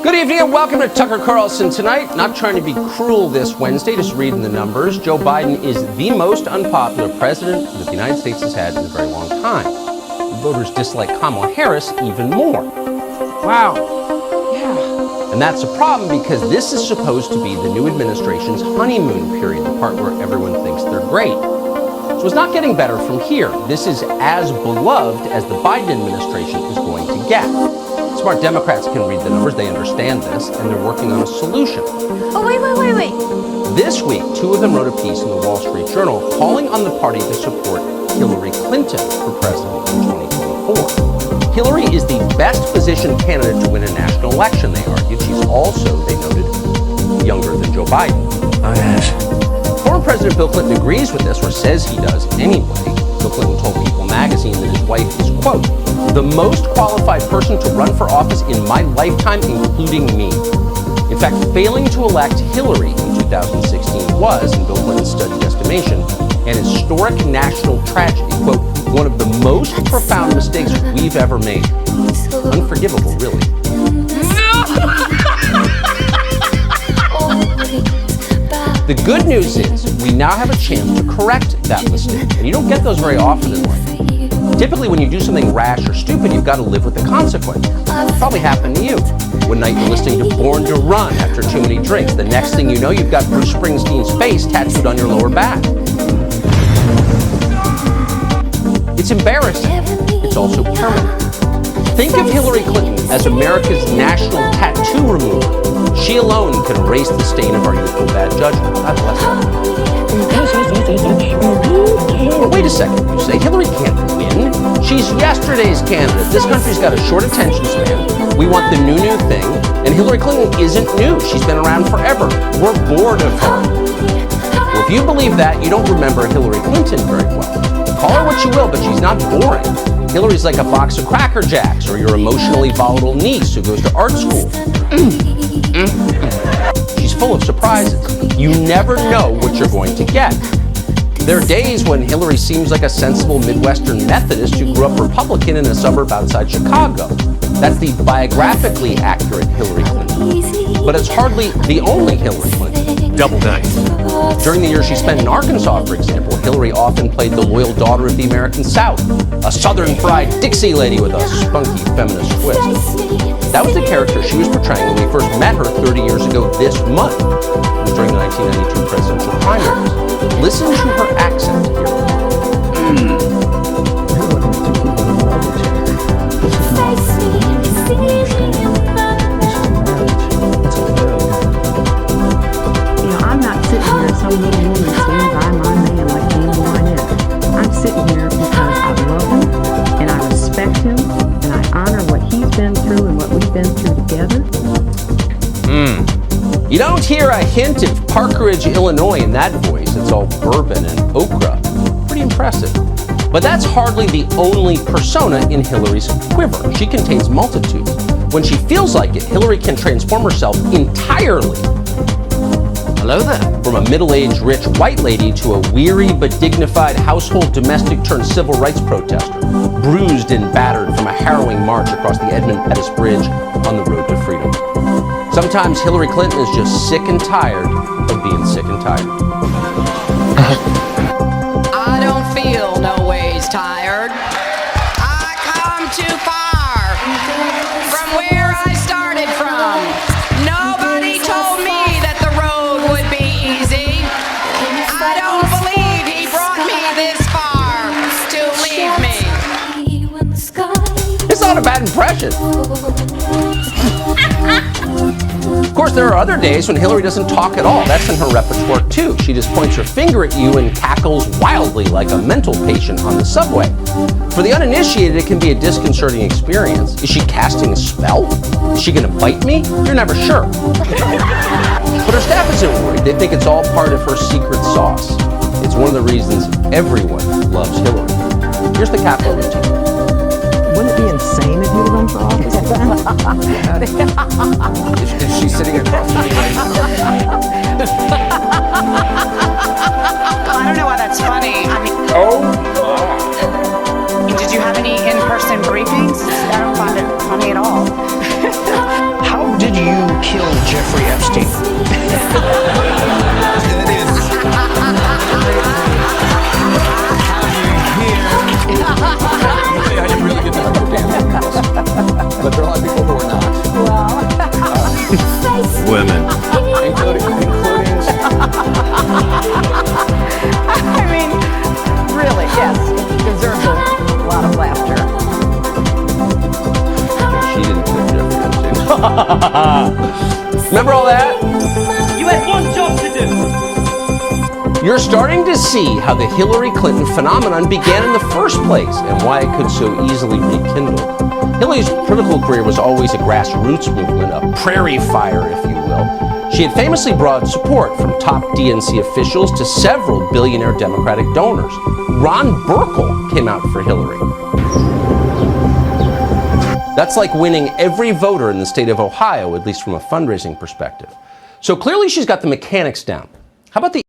Good evening and welcome to Tucker Carlson Tonight. Not trying to be cruel this Wednesday, just reading the numbers. Joe Biden is the most unpopular president that the United States has had in a very long time. Voters dislike Kamala Harris even more. Wow. Yeah. And that's a problem because this is supposed to be the new administration's honeymoon period, the part where everyone thinks they're great. So it's not getting better from here. This is as beloved as the Biden administration is going to get. Smart Democrats can read the numbers, they understand this, and they're working on a solution. Oh, wait. This week, two of them wrote a piece in the Wall Street Journal calling on the party to support Hillary Clinton for president in 2024. Hillary is the best positioned candidate to win a national election, they argued. She's also, they noted, younger than Joe Biden. Oh, yes. Former President Bill Clinton agrees with this, or says he does anyway. Bill Clinton told People magazine that his wife is, quote, the most qualified person to run for office in my lifetime, including me. In fact, failing to elect Hillary in 2016 was, in Bill Clinton's studied estimation, an historic national tragedy. Quote, one of the most profound mistakes we've ever made. Unforgivable, really. The good news is we now have a chance to correct that mistake. And you don't get those very often in life. Typically, when you do something rash or stupid, you've got to live with the consequence. Probably happened to you. One night you're listening to Born to Run after too many drinks. The next thing you know, you've got Bruce Springsteen's face tattooed on your lower back. It's embarrassing. It's also permanent. Think of Hillary Clinton as America's national tattoo remover. She alone can erase the stain of our youthful bad judgment. God bless her. But wait a second, you say Hillary can't win. She's yesterday's candidate. This country's got a short attention span. We want the new thing. And Hillary Clinton isn't new. She's been around forever. We're bored of her. Well, if you believe that, you don't remember Hillary Clinton very well. Call her what you will, but she's not boring. Hillary's like a box of Cracker Jacks or your emotionally volatile niece who goes to art school. She's full of surprises. You never know what you're going to get. There are days when Hillary seems like a sensible Midwestern Methodist who grew up Republican in a suburb outside Chicago. That's the biographically accurate Hillary Clinton. But it's hardly the only Hillary Clinton. Double night. During the years she spent in Arkansas, for example, Hillary often played the loyal daughter of the American South, a Southern fried Dixie lady with a spunky feminist twist. That was the character she was portraying when we first met her 30 years ago this month. It was during the 1992 presidential primaries. Listen to her accent here. I'm not sitting here as some little woman standing by my man like Amy Wynette. I'm sitting here because I love him and I respect him and I honor what he's been through and what we've been through together. You don't hear a hint of Parkeridge, Illinois in that voice. It's all bourbon and okra. Pretty impressive. But that's hardly the only persona in Hillary's quiver. She contains multitudes. When she feels like it, Hillary can transform herself entirely. Hello there. From a middle-aged, rich white lady to a weary but dignified household domestic turned civil rights protester, bruised and battered from a harrowing march across the Edmund Pettus Bridge on the road to freedom. Sometimes Hillary Clinton is just sick and tired of being sick and tired. I don't feel no ways tired. I come too far from where I started from. Nobody told me that the road would be easy. I don't believe he brought me this far to leave me. It's not a bad impression. Of course, there are other days when Hillary doesn't talk at all. That's in her repertoire, too. She just points her finger at you and cackles wildly like a mental patient on the subway. For the uninitiated, it can be a disconcerting experience. Is she casting a spell? Is she going to bite me? You're never sure. But her staff isn't worried. They think it's all part of her secret sauce. It's one of the reasons everyone loves Hillary. Here's the Capitol routine. Wouldn't it be insane if you were running for office? Is she sitting across from me right now? I don't know why that's funny. I mean, Oh, did you have any in-person briefings? I don't find it funny at all. how did you Jeffrey Epstein. I didn't really get to understand, but there are a lot of people who are not. Women. Including I mean, really, yes, deserves a lot of laughter. She didn't kill Jeffrey Epstein. Remember all that? You had one job to do. You're starting to see how the Hillary Clinton phenomenon began in the first place and why it could so easily rekindle. Hillary's political career was always a grassroots movement, a prairie fire, if you will. She had famously brought support from top DNC officials to several billionaire Democratic donors. Ron Burkle came out for Hillary. That's like winning every voter in the state of Ohio, at least from a fundraising perspective. So clearly she's got the mechanics down. How about the